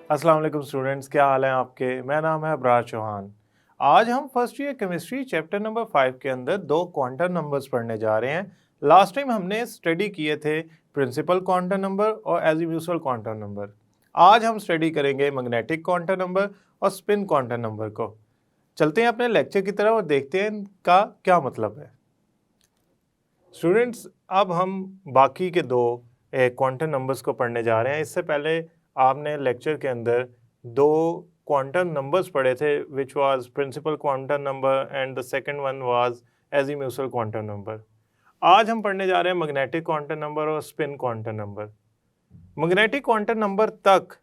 अस्सलाम वालेकुम स्टूडेंट्स, क्या हाल है आपके। मेरा नाम है अबरार चौहान। आज हम first year chemistry chapter number 5 के अंदर दो क्वांटम नंबर्स पढ़ने जा रहे हैं। लास्ट टाइम हमने स्टडी किए थे प्रिंसिपल क्वांटम नंबर और एजीम्यूचुअल क्वांटम नंबर। आज हम स्टडी करेंगे मैग्नेटिक क्वांटम नंबर और स्पिन क्वांटम नंबर को। चलते हैं अपने लेक्चर की तरफ और देखते हैं इनका क्या मतलब है। स्टूडेंट्स, अब हम बाकी के दो क्वांटम नंबर्स को पढ़ने जा रहे हैं। इससे पहले आपने लेक्चर के अंदर दो क्वांटम नंबर्स पढ़े थे, which was principal quantum number and the second one was azimuthal quantum number. आज हम पढ़ने जा रहे हैं मैग्नेटिक क्वांटम नंबर और spin quantum number. Magnetic quantum number तक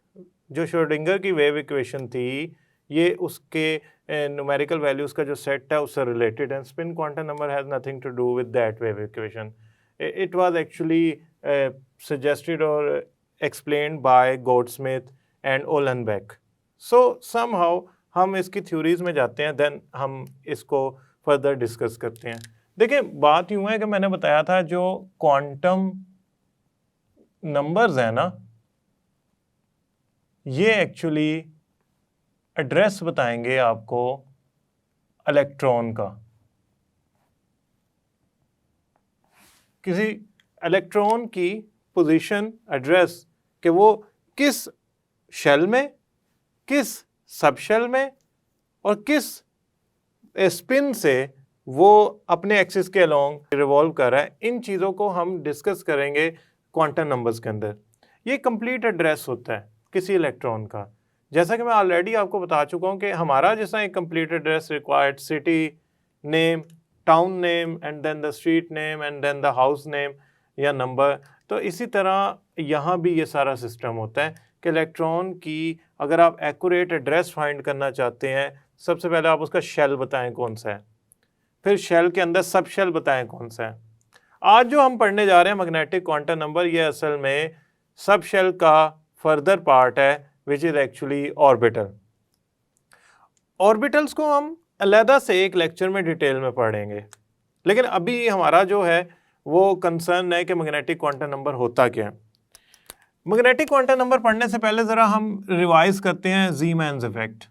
जो श्रोडिंगर की वेव इक्वेशन थी, ये उसके न्यूमेरिकल वैल्यूज का जो सेट है उससे रिलेटेड है। Spin quantum number has nothing to do with that wave equation. It was actually suggested or explained by Goudsmith and Uhlenbeck. So somehow हम इसकी थ्योरीज में जाते हैं, देन हम इसको फर्दर डिस्कस करते हैं। देखिए, बात यूं है कि मैंने बताया था जो क्वांटम नंबर्स हैं ना, ये एक्चुअली एड्रेस बताएंगे आपको इलेक्ट्रॉन का। किसी इलेक्ट्रॉन की पोजीशन एड्रेस कि वो किस शेल में, किस सब शेल में और किस स्पिन से वो अपने एक्सिस के अलोंग रिवॉल्व कर रहा है, इन चीज़ों को हम डिस्कस करेंगे क्वांटम नंबर्स के अंदर। ये कंप्लीट एड्रेस होता है किसी इलेक्ट्रॉन का। जैसा कि मैं ऑलरेडी आपको बता चुका हूँ कि हमारा जैसा एक complete address required city name, town name and then the street name and then the house name या नंबर, तो इसी तरह यहाँ भी ये सारा सिस्टम होता है कि इलेक्ट्रॉन की अगर आप एक्यूरेट एड्रेस फाइंड करना चाहते हैं, सबसे पहले आप उसका शेल बताएं कौन सा है, फिर शेल के अंदर सब शेल बताएं कौन सा है। आज जो हम पढ़ने जा रहे हैं मैग्नेटिक क्वांटम नंबर, ये असल में सब शेल का फर्दर पार्ट है, which is actually orbital. Orbitals को हम अलहदा से एक लेक्चर में डिटेल में पढ़ेंगे, लेकिन अभी हमारा जो है वो कंसर्न है कि मैग्नेटिक क्वांटम नंबर होता क्या है। मैग्नेटिक क्वांटम नंबर पढ़ने से पहले जरा हम रिवाइज करते हैं Zeeman's effect.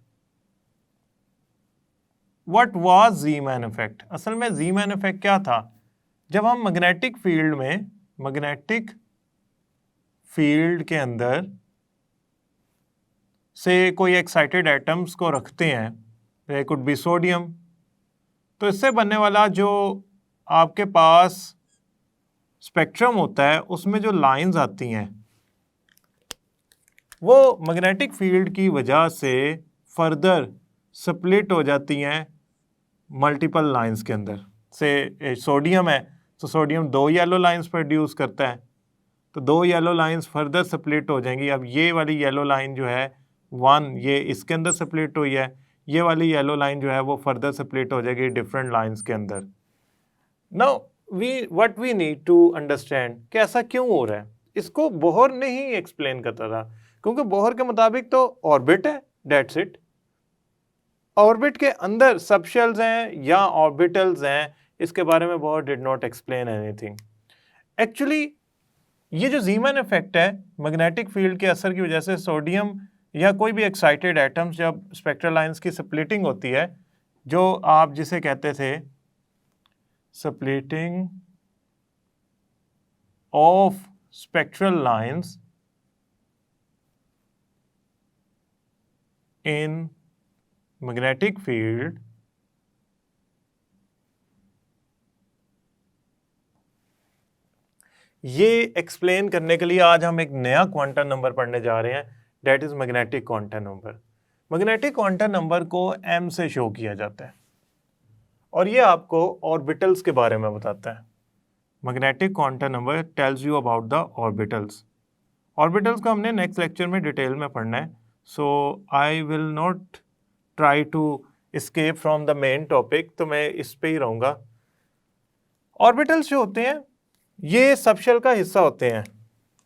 What was Zeeman effect? असल में ज़ीमैन इफेक्ट क्या था? जब हम मैग्नेटिक फील्ड में, मैग्नेटिक फील्ड के अंदर से कोई एक्साइटेड एटम्स को रखते हैं, दे कुड बी सोडियम, तो इससे बनने वाला जो आपके पास स्पेक्ट्रम होता है उसमें जो लाइंस आती हैं वो मैग्नेटिक फील्ड की वजह से फर्दर स्प्लिट हो जाती हैं मल्टीपल लाइंस के अंदर। से सोडियम है तो सोडियम दो येलो लाइंस प्रोड्यूस करता है, तो दो येलो लाइंस फर्दर स्प्लिट हो जाएंगी। अब ये वाली येलो लाइन जो है वन, ये इसके अंदर स्प्लिट हुई है, ये वाली येलो लाइन जो है वो फर्दर स्प्लिट हो जाएगी डिफरेंट लाइंस के अंदर। Now what we need to understand कि ऐसा क्यों हो रहा है। इसको बोहर ने ही एक्सप्लेन करता था, क्योंकि बोहर के मुताबिक तो ऑर्बिट है, डेट्स इट। ऑर्बिट के अंदर सबशेल्स हैं या ऑर्बिटल्स हैं, इसके बारे में Bohr did not explain anything. Actually ये जो ज़ीमैन इफेक्ट है, मैग्नेटिक फील्ड के असर की वजह से सोडियम या कोई भी एक्साइटेड एटम्स जब स्पेक्ट्रल लाइंस की स्प्लिटिंग होती है, जो आप जिसे कहते थे splitting of spectral lines in magnetic field, ये एक्सप्लेन करने के लिए आज हम एक नया क्वांटम नंबर पढ़ने जा रहे हैं, that is magnetic quantum number. Magnetic quantum number को m से शो किया जाता है और ये आपको ऑर्बिटल्स के बारे में बताता है। Magnetic quantum number tells you about the orbitals. Orbitals को हमने नेक्स्ट लेक्चर में डिटेल में पढ़ना है, so I will not try to escape from the main topic, तो मैं इस पे ही रहूँगा। ऑर्बिटल्स जो होते हैं ये सबशेल का हिस्सा होते हैं।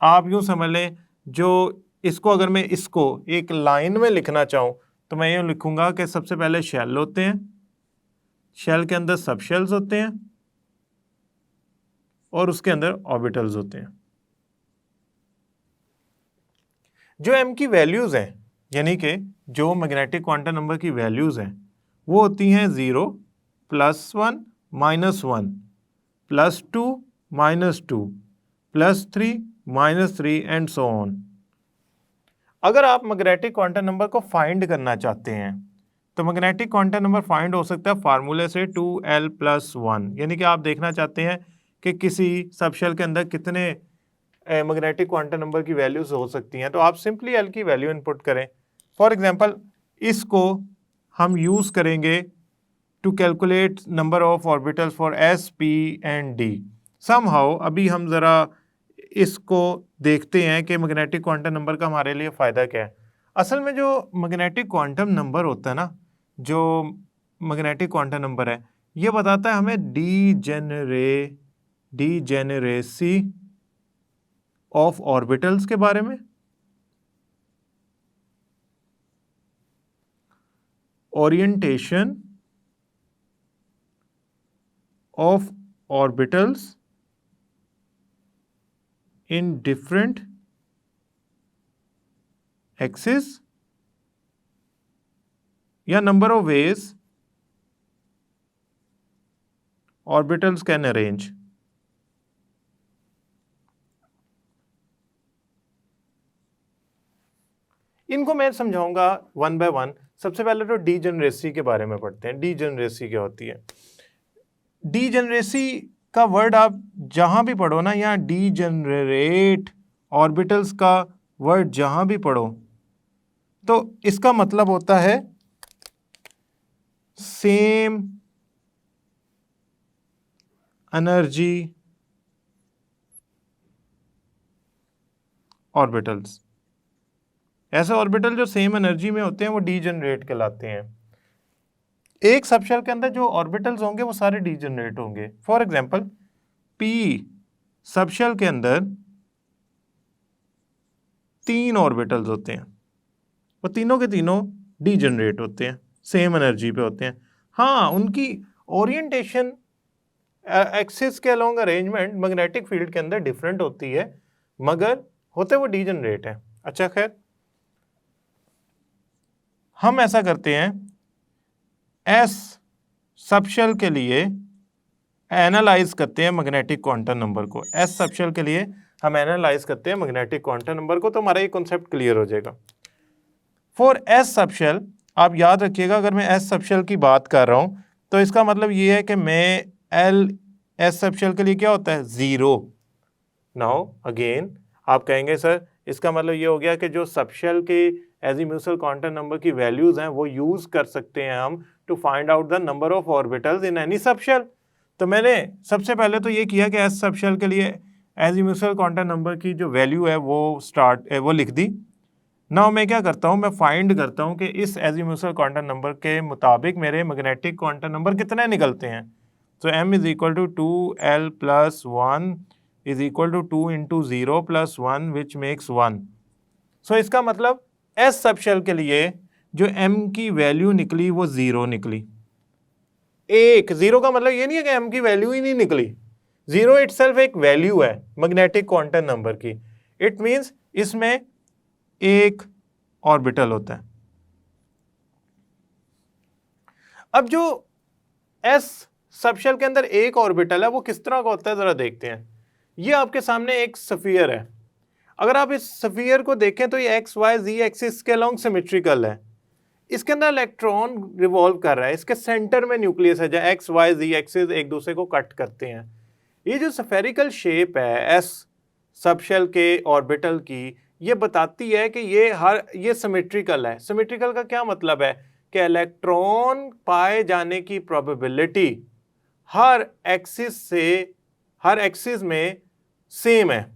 आप यूँ समझ लें, जो इसको अगर मैं इसको एक लाइन में लिखना चाहूँ तो मैं यूँ लिखूँगा कि सबसे पहले शेल होते हैं, शेल के अंदर सबशेल्स होते हैं और उसके अंदर ऑर्बिटल्स होते हैं। जो m की वैल्यूज हैं यानी कि जो मैग्नेटिक क्वांटम नंबर की वैल्यूज़ हैं वो होती हैं 0, +1, -1, +2, -2, +3, -3 एंड सो ऑन। अगर आप मैग्नेटिक क्वांटम नंबर को फाइंड करना चाहते हैं तो मैग्नेटिक क्वांटम नंबर फाइंड हो सकता है फार्मूले से 2l+1, यानी कि आप देखना चाहते हैं कि किसी सबशेल के अंदर कितने मैग्नेटिक क्वांटम नंबर की वैल्यूज हो सकती हैं, तो आप सिंपली एल की वैल्यू इनपुट करें। फॉर एग्जांपल इसको हम यूज़ करेंगे to calculate number of orbitals for s, p and d. Somehow अभी हम ज़रा इसको देखते हैं कि मैग्नेटिक क्वांटम नंबर का हमारे लिए फ़ायदा क्या है। असल में जो मैग्नेटिक क्वांटम नंबर होता है ना, जो मैग्नेटिक क्वांटम नंबर है, ये बताता है हमें डीजेनरेसी ऑफ ऑर्बिटल्स के बारे में, orientation of orbitals in different axes या number of ways orbitals can arrange। इनको मैं समझाऊंगा वन बाय वन। सबसे पहले तो डीजेनरेसी के बारे में पढ़ते हैं। डीजेनरेसी क्या होती है? डीजेनरेसी का वर्ड आप जहां भी पढ़ो ना, यहाँ डीजेनरेट ऑर्बिटल्स का वर्ड जहां भी पढ़ो तो इसका मतलब होता है सेम एनर्जी ऑर्बिटल्स। ऐसे ऑर्बिटल जो सेम एनर्जी में होते हैं वो डीजेनरेट कहलाते हैं। एक सबशेल के अंदर जो ऑर्बिटल्स होंगे वो सारे डीजेनरेट होंगे। फॉर एग्जांपल पी सबशेल के अंदर 3 ऑर्बिटल्स होते हैं, वो तीनों के तीनों डीजेनरेट होते हैं, सेम एनर्जी पे होते हैं। हाँ, उनकी ओरिएंटेशन एक्सिस के अलोंग अरेंजमेंट मैग्नेटिक फील्ड के अंदर डिफरेंट होती है, मगर होते वो डीजेनरेट हैं। अच्छा खैर, हम ऐसा करते हैं, एस सबशेल के लिए एनालाइज करते हैं मैग्नेटिक क्वांटम नंबर को। एस सबशेल के लिए हम एनालाइज करते हैं मैग्नेटिक क्वांटम नंबर को, तो हमारा ये कॉन्सेप्ट क्लियर हो जाएगा। फॉर एस सबशेल आप याद रखिएगा, अगर मैं एस सबशेल की बात कर रहा हूं तो इसका मतलब ये है कि मैं एल एस सबशेल के लिए क्या होता है? 0। नाउ अगेन आप कहेंगे सर इसका मतलब ये हो गया कि जो सबशेल के एजीम्यूथल क्वांटम नंबर की वैल्यूज हैं वो यूज कर सकते हैं हम to find out the number of orbitals in any subshell. तो मैंने सबसे पहले तो ये किया कि एस सबशेल के लिए एजीम्यूथल क्वांटम नंबर की जो वैल्यू है वो लिख दी। नाउ मैं क्या करता हूँ, मैं फाइंड करता हूँ कि इस एजीम्यूथल क्वांटम नंबर के मुताबिक मेरे मैग्नेटिक क्वांटम नंबर कितने निकलते हैं। तो m is equal to 2l+1 is equal to 2 into 0 + 1 which makes 1। So इसका मतलब एस सबशेल के लिए जो m की वैल्यू निकली वो 0 निकली। 0 का मतलब ये नहीं है कि m की वैल्यू ही नहीं निकली। 0 इटसेल्फ एक वैल्यू है मैग्नेटिक क्वांटम नंबर की। इट मींस इसमें एक ऑर्बिटल होता है। अब जो एस सबशेल के अंदर एक ऑर्बिटल है वो किस तरह का होता है जरा देखते हैं। ये आपके सामने एक स्फीयर है। अगर आप इस स्फीयर को देखें तो ये एक्स वाई जी एक्सिस के अलोंग सिमेट्रिकल है। इसके अंदर इलेक्ट्रॉन रिवॉल्व कर रहा है, इसके सेंटर में न्यूक्लियस है जहाँ एक्स वाई जी एक्सिस एक दूसरे को कट करते हैं। ये जो स्फेरिकल शेप है एस सबशेल के ऑर्बिटल की, ये बताती है कि ये सिमेट्रिकल है। सिमेट्रिकल का क्या मतलब है कि इलेक्ट्रॉन पाए जाने की प्रोबेबिलिटी हर एक्सिस में सेम है।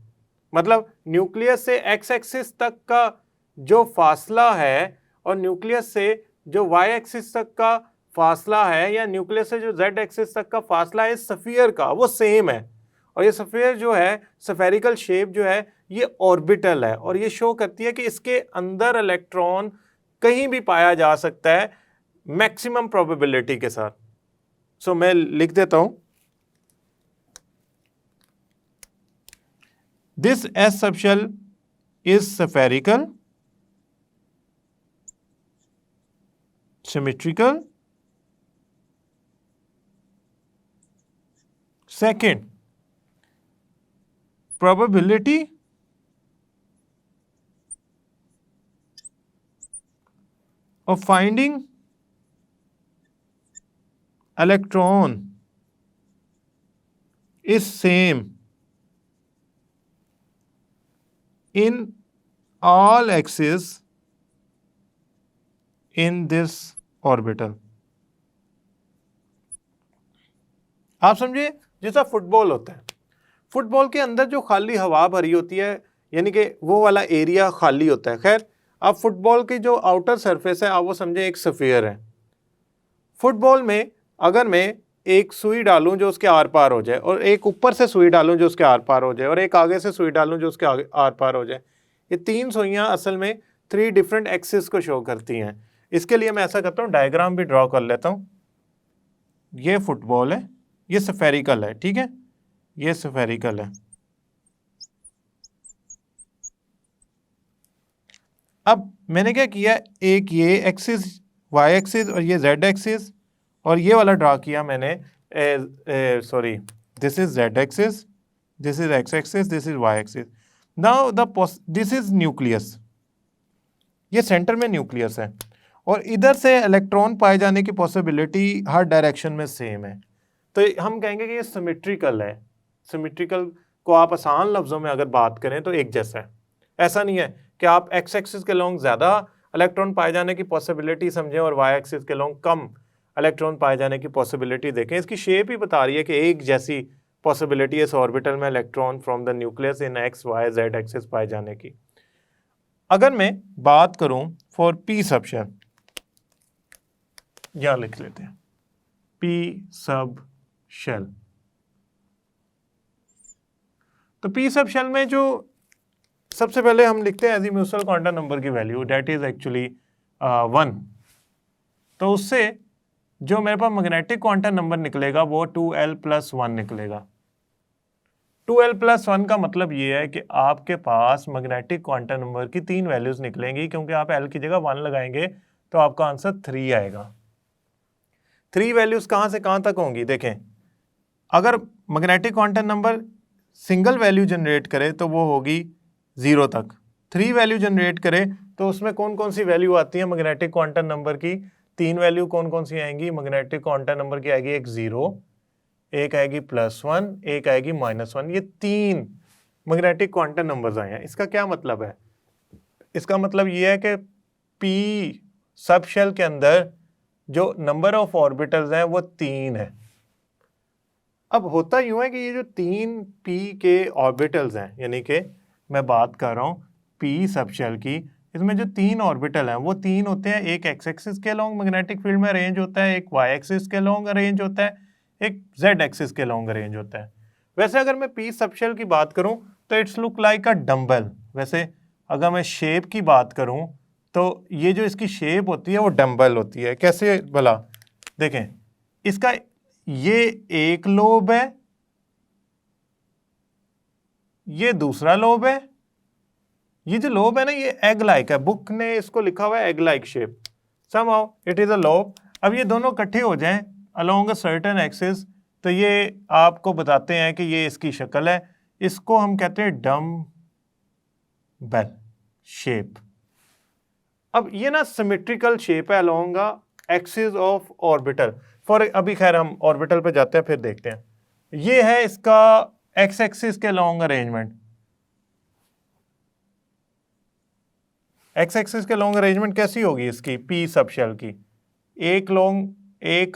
मतलब न्यूक्लियस से एक्स एक्सिस तक का जो फासला है और न्यूक्लियस से जो वाई एक्सिस तक का फासला है या न्यूक्लियस से जो जेड एक्सिस तक का फासला है इस स्फीयर का, वो सेम है। और ये स्फीयर जो है, स्फेरिकल शेप जो है, ये ऑर्बिटल है और ये शो करती है कि इसके अंदर इलेक्ट्रॉन कहीं भी पाया जा सकता है मैक्सिमम प्रोबेबिलिटी के साथ। सो मैं लिख देता हूं, this S subshell is spherical symmetrical. Second, probability of finding electron is same in all axes in this orbital. आप समझिए जैसा फुटबॉल होता है, फुटबॉल के अंदर जो खाली हवा भरी होती है, यानी कि वो वाला एरिया खाली होता है। खैर, अब फुटबॉल की जो आउटर सरफेस है, आप वो समझे एक स्फीयर है। फुटबॉल में अगर मैं एक सुई डालूं जो उसके आर पार हो जाए, और एक ऊपर से सुई डालूं जो उसके आर पार हो जाए, और एक आगे से सुई डालूं जो उसके आर पार हो जाए, ये तीन सुइयां असल में 3 डिफरेंट एक्सिस को शो करती हैं। इसके लिए मैं ऐसा करता हूँ, डायग्राम भी ड्रॉ कर लेता हूँ। ये फुटबॉल है, ये स्फेरिकल है, ठीक है, ये स्फेरिकल है। अब मैंने क्या किया, एक ये एक्सिस वाई एक्सिस और ये जेड एक्सिस, और ये वाला ड्रा किया मैंने, sorry, this is z axis, this is x axis, this is y axis. Now this is nucleus, ये सेंटर में न्यूक्लियस है, और इधर से इलेक्ट्रॉन पाए जाने की पॉसिबिलिटी हर डायरेक्शन में सेम है। तो हम कहेंगे कि ये सिमेट्रिकल है। सिमेट्रिकल को आप आसान लफ्ज़ों में अगर बात करें तो एक जैसा है। ऐसा नहीं है कि आप एक्स एक्सिस के लॉन्ग ज़्यादा इलेक्ट्रॉन पाए जाने की पॉसिबिलिटी समझें और वाई एक्सिस के लॉन्ग कम इलेक्ट्रॉन पाए जाने की पॉसिबिलिटी देखें। इसकी शेप ही बता रही है कि एक जैसी पॉसिबिलिटी है इस ऑर्बिटल में electron from the nucleus in x y z axis पाए जाने की। अगर मैं बात करूं फॉर पी सब शेल, यहां लिख लेते हैं पी सब शेल। तो पी सब शेल में जो सबसे पहले हम लिखते हैं एजीम्यूथल क्वांटम नंबर की वैल्यू, डेट इज एक्चुअली 1। तो उससे जो मेरे पास मैग्नेटिक क्वांटम नंबर निकलेगा वो 2l+1 निकलेगा। 2l+1 का मतलब ये है कि आपके पास मैग्नेटिक क्वांटम नंबर की 3 वैल्यूज निकलेंगी, क्योंकि आप l की जगह 1 लगाएंगे तो आपका आंसर 3 आएगा। 3 वैल्यूज कहां से कहां तक होंगी, देखें, अगर magnetic quantum number single value generate करे तो वो होगी 0 तक। 3 वैल्यू जनरेट करे तो उसमें कौन कौन सी वैल्यू आती है मैग्नेटिक क्वांटम नंबर की? 3 वैल्यू कौन कौन सी आएंगी मैग्नेटिक क्वांटम नंबर की? आएगी एक 0, एक आएगी +1, एक आएगी -1। ये 3 मैग्नेटिक क्वांटम नंबर्स आए हैं। इसका क्या मतलब है? इसका मतलब ये है कि पी सब शेल के अंदर जो नंबर ऑफ ऑर्बिटल्स हैं वो 3 है। अब होता यूं है कि ये जो 3 पी के ऑर्बिटल्स हैं, यानी कि मैं बात कर रहा हूँ पी सब शेल की, इसमें जो 3 ऑर्बिटल हैं वो 3 होते हैं। एक एक्स एक्सिस के लॉन्ग मैग्नेटिक फील्ड में अरेंज होता है, एक वाई एक्सिस के लॉन्ग अरेंज होता है, एक जेड एक्सिस के लॉन्ग अरेंज होता है। वैसे अगर मैं पी सब शेल की बात करूं तो it's look like a dumbbell. वैसे अगर मैं शेप की बात करूं तो ये जो इसकी शेप होती है वो डम्बल होती है। कैसे भला? देखें, इसका ये एक लोब है, ये दूसरा लोब है। ये जो लोब है ना, ये एग लाइक है, बुक ने इसको लिखा हुआ है egg like shape, somehow it is a lobe. अब ये दोनों इकट्ठे हो जाएं अलोंग अ सर्टेन एक्सिस तो ये आपको बताते हैं कि ये इसकी शक्ल है। इसको हम कहते हैं डम्बल शेप। अब ये ना सिमेट्रिकल शेप है along a axis of orbital. For अभी खैर हम ऑर्बिटल पे जाते हैं फिर देखते हैं। ये है इसका एक्स एक्सिस के लॉन्ग अरेंजमेंट। एक्स एक्सिस के लॉन्ग अरेंजमेंट कैसी होगी इसकी पी सब शेल की? एक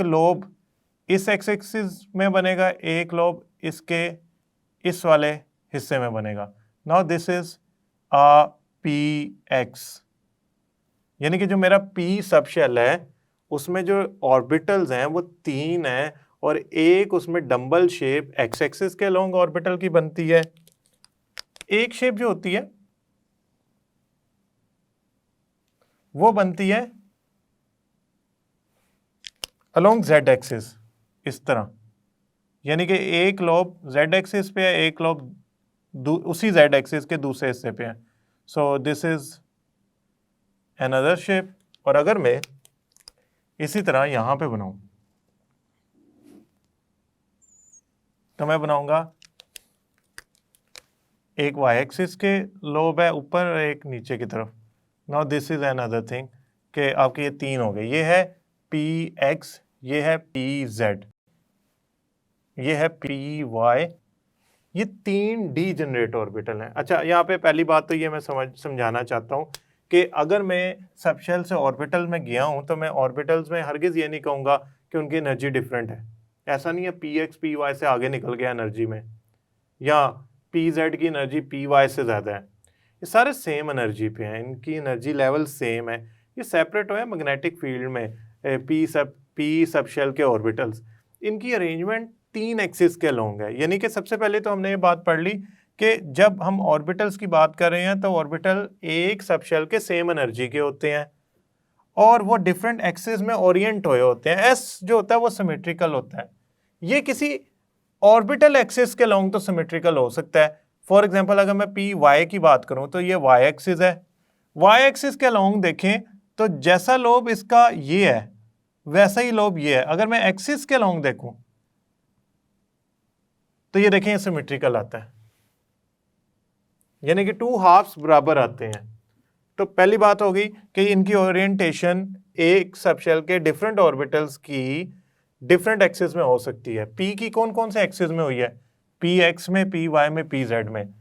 लोब इस एक्स एक्सिस में बनेगा, एक लोब इसके इस वाले हिस्से में बनेगा। Now this is a P x, यानी कि जो मेरा पी सब शेल है उसमें जो ऑर्बिटल्स हैं वो 3 हैं, और एक उसमें डम्बल शेप एक्स एक्सिस के लॉन्ग ऑर्बिटल की बनती है। एक शेप जो होती है वो बनती है अलोंग जेड एक्सिस इस तरह, यानी कि एक लोब जेड एक्सिस पे है, एक लोब उसी जेड एक्सिस के दूसरे हिस्से पे है। So this is another shape. और अगर मैं इसी तरह यहां पे बनाऊं तो मैं बनाऊंगा एक वाई एक्सिस के लोब है ऊपर और एक नीचे की तरफ। Now this is another thing कि आपके ये तीन हो गए, ये है पी एक्स, ये है पी जेड, ये है पी वाई, ये तीन डी जनरेट ऑर्बिटल हैं। अच्छा, यहाँ पे पहली बात तो ये मैं समझाना चाहता हूँ कि अगर मैं सबशेल से ऑर्बिटल में गया हूँ तो मैं ऑर्बिटल्स में हरगिज़ ये नहीं कहूँगा कि उनकी एनर्जी डिफरेंट है। ऐसा नहीं है पी एक्स पी वाई से आगे निकल गया एनर्जी में, या पी जेड की एनर्जी पी वाई से ज़्यादा है। ये सारे सेम एनर्जी पे हैं, इनकी एनर्जी लेवल सेम है। ये सेपरेट हुए मैग्नेटिक फील्ड में पी सबशेल के ऑर्बिटल्स। इनकी अरेंजमेंट तीन एक्सिस के अलोंग है। यानी कि सबसे पहले तो हमने ये बात पढ़ ली कि जब हम ऑर्बिटल्स की बात कर रहे हैं तो ऑर्बिटल एक सबशेल के सेम एनर्जी के होते हैं और वो डिफरेंट एक्सिस में ओरिएंट हुए होते हैं। एस जो होता है वो सिमेट्रिकल होता है। ये किसी ऑर्बिटल एक्सिस के अलोंग तो सिमेट्रिकल हो सकता है। फॉर एग्जांपल अगर मैं पी वाई की बात करूं तो ये वाई एक्सिस है। वाई एक्सिस के अलोंग देखें तो जैसा लोब इसका ये है वैसा ही लोब ये है। अगर मैं एक्सिस के अलोंग देखूं तो ये देखें सिमेट्रिकल आता है, यानी कि टू हाफ्स बराबर आते हैं। तो पहली बात होगी कि इनकी ओरिएंटेशन एक सबशेल के डिफरेंट ऑर्बिटल्स की डिफरेंट एक्सिस में हो सकती है। पी की कौन कौन से एक्सिस में हुई है? पी एक्स में, पी वाई में, पी जेड में।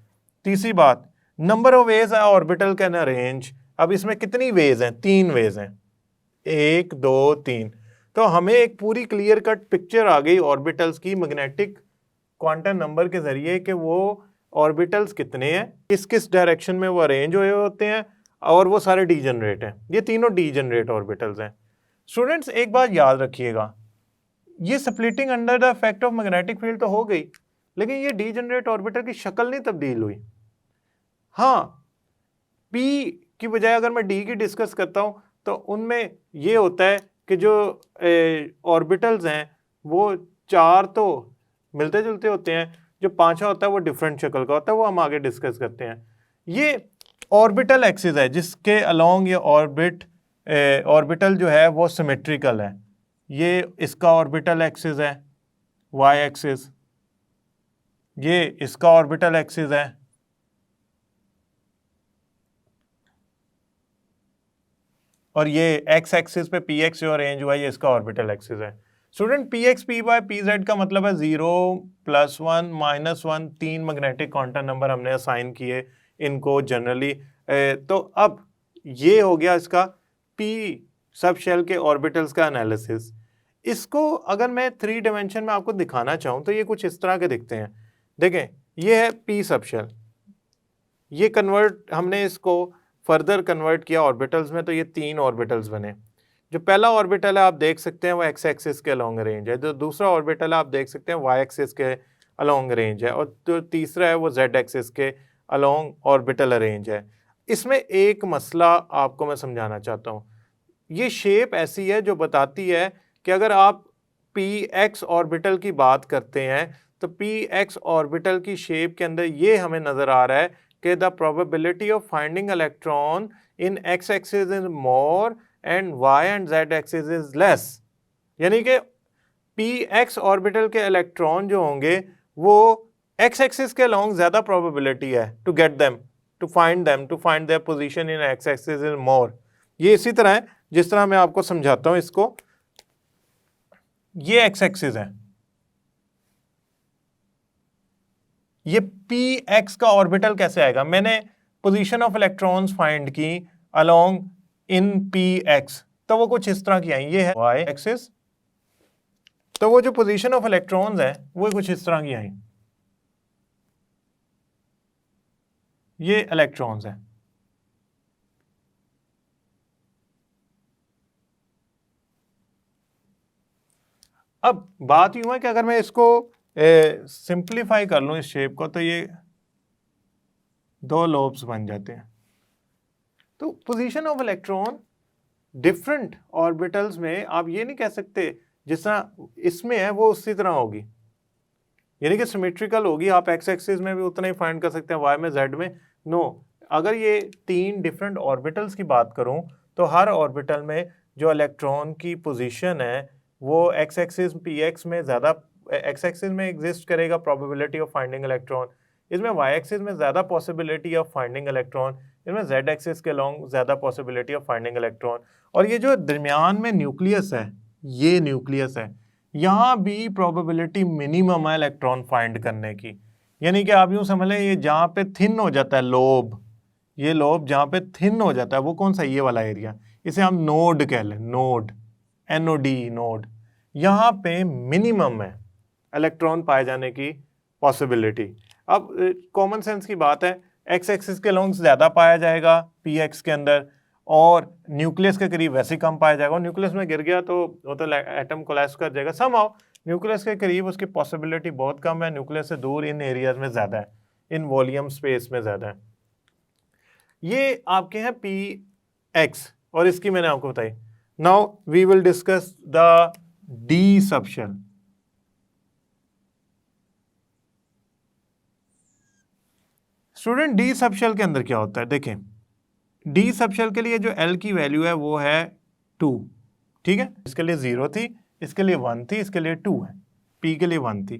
तीसरी बात, number of ways orbital can arrange. अब इसमें कितनी वेज हैं? तीन वेज हैं, 1 2 3। तो हमें एक पूरी क्लियर कट पिक्चर आ गई ऑर्बिटल्स की मैग्नेटिक क्वांटम नंबर के जरिए कि वो ऑर्बिटल्स कितने हैं, किस किस डायरेक्शन में वो अरेंज हुए होते हैं और वो सारे डीजनरेट हैं। ये तीनों डीजनरेट ऑर्बिटल्स हैं। स्टूडेंट्स एक बात याद रखिएगा, ये splitting under the effect of magnetic field तो हो गई, लेकिन ये डीजनरेट ऑर्बिटल की शक्ल नहीं तब्दील हुई। हाँ, पी की बजाय अगर मैं डी की डिस्कस करता हूं तो उनमें ये होता है कि जो ऑर्बिटल्स हैं वो चार तो मिलते जुलते होते हैं, जो पांचवा होता है वो डिफरेंट शक्ल का होता है, वो हम आगे डिस्कस करते हैं। ये ऑर्बिटल एक्सिस है जिसके अलोंग ये ऑर्बिटल जो है वो सिमेट्रिकल है। ये इसका ऑर्बिटल एक्सिस है वाई एक्सिस, ये इसका ऑर्बिटल एक्सिस है, और ये एक्स एक्सिस पे पी एक्स जो अरेंज हुआ है ये इसका ऑर्बिटल एक्सिस है। Student p x p y p z का मतलब है 0 +1 -1, तीन मैग्नेटिक क्वांटम नंबर हमने असाइन किए इनको जनरली। तो अब ये हो गया इसका पी सबशेल के ऑर्बिटल्स का एनालिसिस। इसको अगर मैं 3 डायमेंशन में आपको दिखाना चाहूँ तो ये कुछ इस तरह के दिखते हैं। देखें, ये है पी सबशेल, ये कन्वर्ट हमने इसको फर्दर कन्वर्ट किया ऑर्बिटल्स में, तो ये तीन ऑर्बिटल्स बने। जो पहला ऑर्बिटल है आप देख सकते हैं वो एक्स एक्सिस के अलोंग रेंज है, जो दूसरा ऑर्बिटल है आप देख सकते हैं वाई एक्सिस के अलोंग रेंज है, और जो तीसरा है वो जेड एक्सिस के अलोंग ऑर्बिटल रेंज है। इसमें एक मसला आपको मैं समझाना चाहता हूँ। ये शेप ऐसी है जो बताती है कि अगर आप पी एक्स ऑर्बिटल की बात करते हैं तो पी एक्स ऑर्बिटल की शेप के अंदर ये हमें नज़र आ रहा है कि the probability of finding electron in x axis is more and y and z axis is less. यानी कि पी एक्स ऑर्बिटल के इलेक्ट्रॉन जो होंगे वो एक्स एक्सिस के अलोंग ज़्यादा प्रोबेबिलिटी है to get them, to find their position in x axis is more. ये इसी तरह है जिस तरह मैं आपको समझाता हूं इसको। ये एक्स एक्सिस है, ये पी एक्स का ऑर्बिटल कैसे आएगा? मैंने पोजीशन ऑफ इलेक्ट्रॉन्स फाइंड की अलोंग इन पी एक्स, तो वो कुछ इस तरह की आई। ये है वाई एक्सिस, तो वो जो पोजीशन ऑफ इलेक्ट्रॉन्स है वो कुछ इस तरह की आई। ये इलेक्ट्रॉन्स है। अब बात यूं है कि अगर मैं इसको सिंप्लीफाई कर लूं इस शेप को तो ये दो लोब्स बन जाते हैं। तो position of electron different orbitals में आप ये नहीं कह सकते जिस तरह इसमें है वो उसी तरह होगी, यानी कि सिमेट्रिकल होगी। आप एक्स एक्सिस में भी उतना ही फाइंड कर सकते हैं, वाई में, जेड में, नो। अगर ये तीन डिफरेंट ऑर्बिटल्स की बात करूं तो हर ऑर्बिटल में जो इलेक्ट्रॉन की पोजीशन है वो एक्स एक्सिस पी एक्स में ज़्यादा, एक्स एक्सिस में एग्जिस्ट करेगा प्रोबेबिलिटी ऑफ फाइंडिंग इलेक्ट्रॉन, इसमें वाई एक्सिस में ज़्यादा पॉसिबिलिटी ऑफ फाइंडिंग इलेक्ट्रॉन, इसमें जेड एक्सिस के लॉन्ग ज़्यादा पॉसिबिलिटी ऑफ फाइंडिंग इलेक्ट्रॉन। और ये जो दरमियान में न्यूक्लियस है, ये न्यूक्लियस है, यहाँ भी प्रोबेबिलिटी मिनिमम है इलेक्ट्रॉन फाइंड करने की। यानी कि आप यूँ समझ लें ये जहाँ पे थिन हो जाता है लोब, ये लोब जहाँ पे थिन हो जाता है वो कौन सा, ये वाला एरिया, इसे हम नोड कह लें, नोड, NOD नोड, यहाँ पे मिनिमम है इलेक्ट्रॉन पाए जाने की पॉसिबिलिटी। अब कॉमन सेंस की बात है, एक्स एक्सिस के लॉन्ग ज़्यादा पाया जाएगा PX के अंदर, और न्यूक्लियस के करीब वैसे कम पाया जाएगा। और न्यूक्लियस में गिर गया तो वो तो एटम कोलैप्स कर जाएगा समहाउ, न्यूक्लियस के करीब उसकी पॉसिबिलिटी बहुत कम है, न्यूक्लियस से दूर इन एरियाज में ज़्यादा है, इन वॉल्यूम स्पेस में ज़्यादा है। ये आपके हैं PX, और इसकी मैंने आपको बताई। Now we will discuss the d subshell. Student d subshell के अंदर क्या होता है, देखें डी सबशेल के लिए जो L की वैल्यू है वो है 2, ठीक है, इसके लिए 0 थी, इसके लिए 1 थी, इसके लिए 2 है, P के लिए 1 थी।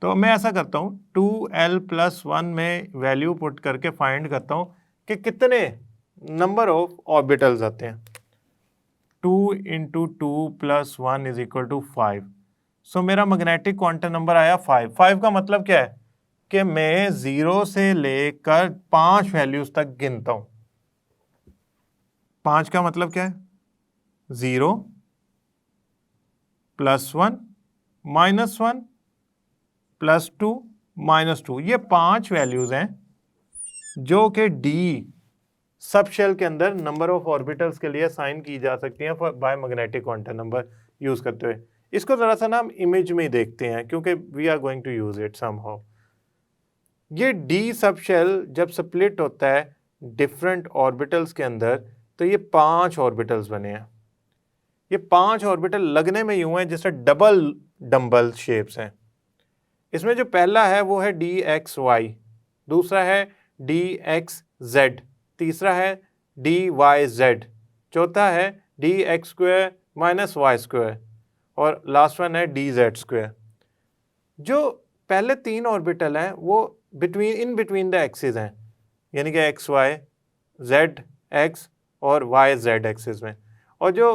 तो मैं ऐसा करता हूँ 2L+1 में वैल्यू पुट करके फाइंड करता हूँ कि कितने नंबर ऑफ ऑर्बिटल्स आते हैं। 2 × 2 + 1 = 5। सो मेरा मैग्नेटिक क्वांटम नंबर आया 5। 5 का मतलब क्या है कि मैं 0 से लेकर 5 वैल्यूज तक गिनता हूं। 5 का मतलब क्या है, 0 +1 -1 +2 -2, ये 5 वैल्यूज हैं जो कि डी सबशेल के अंदर नंबर ऑफ ऑर्बिटल्स के लिए साइन की जा सकती हैं by magnetic quantum number use करते हुए। इसको जरा सा ना हम इमेज में देखते हैं क्योंकि we are going to use it somehow. ये डी सबशेल जब स्प्लिट होता है डिफरेंट ऑर्बिटल्स के अंदर तो ये 5 ऑर्बिटल्स बने हैं। ये 5 ऑर्बिटल लगने में यूं हैं जैसे डबल डंबल शेप्स हैं। इसमें जो पहला है वो है DXY, दूसरा है DXZ, तीसरा है DYZ, चौथा है DX² - Y², और लास्ट वन है DZ²। जो पहले 3 ऑर्बिटल हैं वो इन बिटवीन द एक्सिस हैं, यानी कि XY, ZX और YZ एक्सिस में, और जो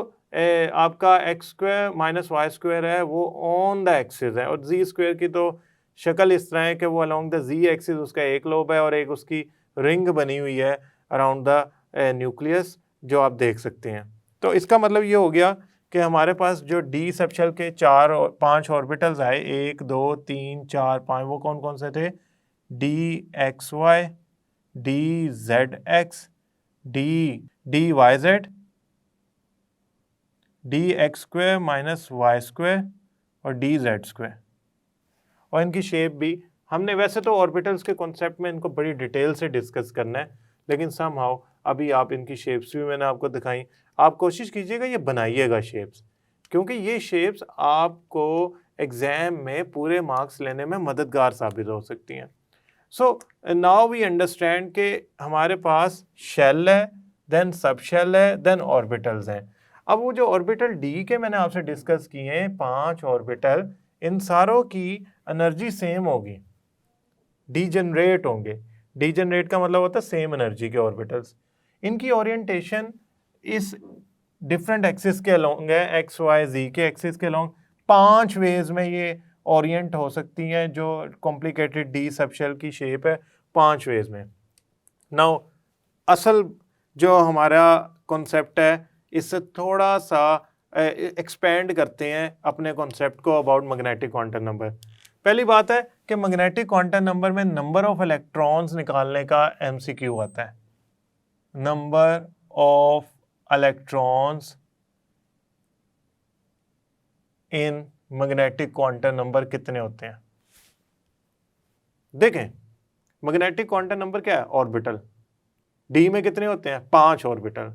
आपका X² - Y² है वो ऑन द एक्सिस है, और Z² की तो शक्ल इस तरह है कि वो अलोंग द Z एक्सिस उसका एक लोब है और एक उसकी रिंग बनी हुई है अराउंड द न्यूक्लियस जो आप देख सकते हैं। तो इसका मतलब ये हो गया कि हमारे पास जो डी सबशेल के 5 ऑर्बिटल्स आए, 1 2 3 4 5, वो कौन कौन से थे, DXY, DZX, DYZ, DX² - Y² और DZ²। और इनकी शेप भी हमने, वैसे तो ऑर्बिटल्स के कॉन्सेप्ट में इनको बड़ी डिटेल से डिस्कस करना है, लेकिन समहाउ अभी आप इनकी शेप्स भी मैंने आपको दिखाई। आप कोशिश कीजिएगा ये बनाइएगा शेप्स, क्योंकि ये शेप्स आपको एग्जाम में पूरे मार्क्स लेने में मददगार साबित हो सकती हैं। सो नाउ वी अंडरस्टैंड कि हमारे पास शेल है, देन सब शेल है, देन ऑर्बिटल्स हैं। अब वो जो ऑर्बिटल डी के मैंने आपसे डिस्कस किए हैं 5 ऑर्बिटल, इन सारों की एनर्जी सेम होगी, डीजनरेट होंगे। डीजनरेट का मतलब होता है सेम एनर्जी के ऑर्बिटल्स। इनकी ओरिएंटेशन इस डिफरेंट एक्सिस के अलोंग है, XY Z के एक्सिस के अलोंग 5 वेज में ये ओरिएंट हो सकती हैं। जो कॉम्प्लिकेटेड डी सबशेल की शेप है 5 वेज में। नाउ असल जो हमारा कॉन्सेप्ट है इससे थोड़ा सा एक्सपेंड करते हैं अपने कॉन्सेप्ट को अबाउट मैग्नेटिक क्वांटम नंबर। पहली बात है कि मैग्नेटिक क्वांटम नंबर में नंबर ऑफ इलेक्ट्रॉन्स निकालने का MCQ आता है। Number of electrons in magnetic quantum number कितने होते हैं। देखें मैग्नेटिक क्वांटम नंबर क्या है, ऑर्बिटल। डी में कितने होते हैं, 5 ऑर्बिटल।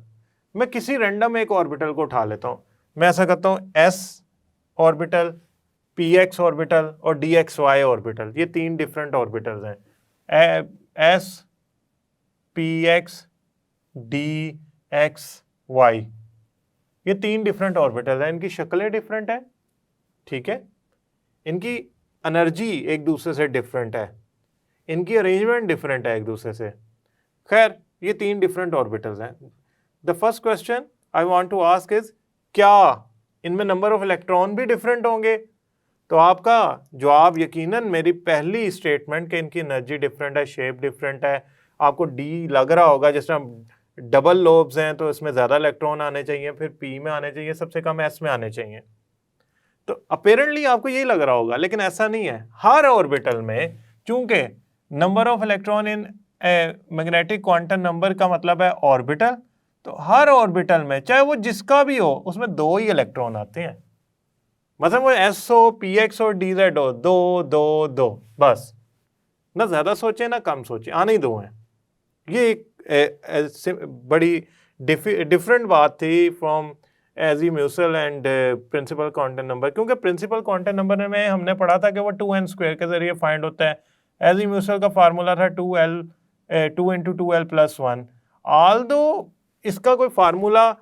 मैं किसी रैंडम एक ऑर्बिटल को उठा लेता हूं, मैं ऐसा करता हूं S ऑर्बिटल, PX ऑर्बिटल और DXY ऑर्बिटल। ये 3 डिफरेंट ऑर्बिटल्स हैं, S PX एक्स वाई, ये 3 डिफरेंट ऑर्बिटल हैं, इनकी शक्लें डिफरेंट है, ठीक है, इनकी एनर्जी एक दूसरे से डिफरेंट है, इनकी अरेंजमेंट डिफरेंट है एक दूसरे से। खैर ये 3 डिफरेंट ऑर्बिटल्स हैं। The first question I want to ask is, क्या इनमें नंबर ऑफ इलेक्ट्रॉन भी डिफरेंट होंगे? तो आपका जवाब यकीनन मेरी पहली स्टेटमेंट कि इनकी एनर्जी डिफरेंट है, शेप डिफरेंट है, आपको डी लग रहा होगा, जिस तरह डबल लोब्स हैं तो इसमें ज़्यादा इलेक्ट्रॉन आने चाहिए, फिर पी में आने चाहिए, सबसे कम एस में आने चाहिए, तो अपेरेंटली आपको यही लग रहा होगा, लेकिन ऐसा नहीं है। हर ऑर्बिटल में चूंकि number of electron in magnetic quantum number का मतलब है ऑर्बिटल, तो हर ऑर्बिटल में चाहे वो जिसका भी हो उसमें 2 ही इलेक्ट्रॉन आते हैं, मतलब वो एस हो, पी एक्स हो, डी जेड हो, 2 2 2, बस, ना ज्यादा सोचे ना कम सोचे, आने ही 2 हैं। ये एक बड़ी डिफरेंट बात थी from azimuthal and principal quantum number, क्योंकि प्रिंसिपल क्वांटम नंबर में हमने पढ़ा था कि वो 2n² के जरिए फाइंड होता है। एजीम्यूसल का फार्मूला था 2 × 2l+1। ऑल्दो इसका कोई फार्मूला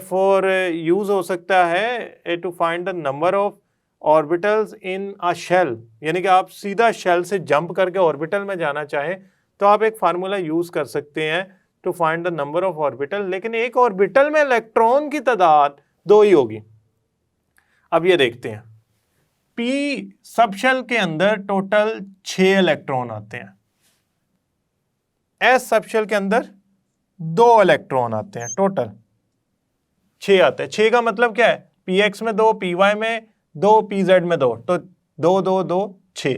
फॉर यूज हो सकता है to find the number of orbitals in a shell, यानी कि आप सीधा शेल से जंप करके ऑर्बिटल में जाना चाहें तो आप एक फार्मूला यूज कर सकते हैं to find the number of orbital, लेकिन एक ऑर्बिटल में इलेक्ट्रॉन की तादाद 2 ही होगी। अब ये देखते हैं, पी सबशेल के अंदर टोटल 6 इलेक्ट्रॉन आते हैं, एस सबशेल के अंदर 2 इलेक्ट्रॉन आते हैं, टोटल 6 आते हैं। 6 का मतलब क्या है, पी एक्स में 2, पी वाई में 2, पी जेड में 2, तो 2 2 2 6।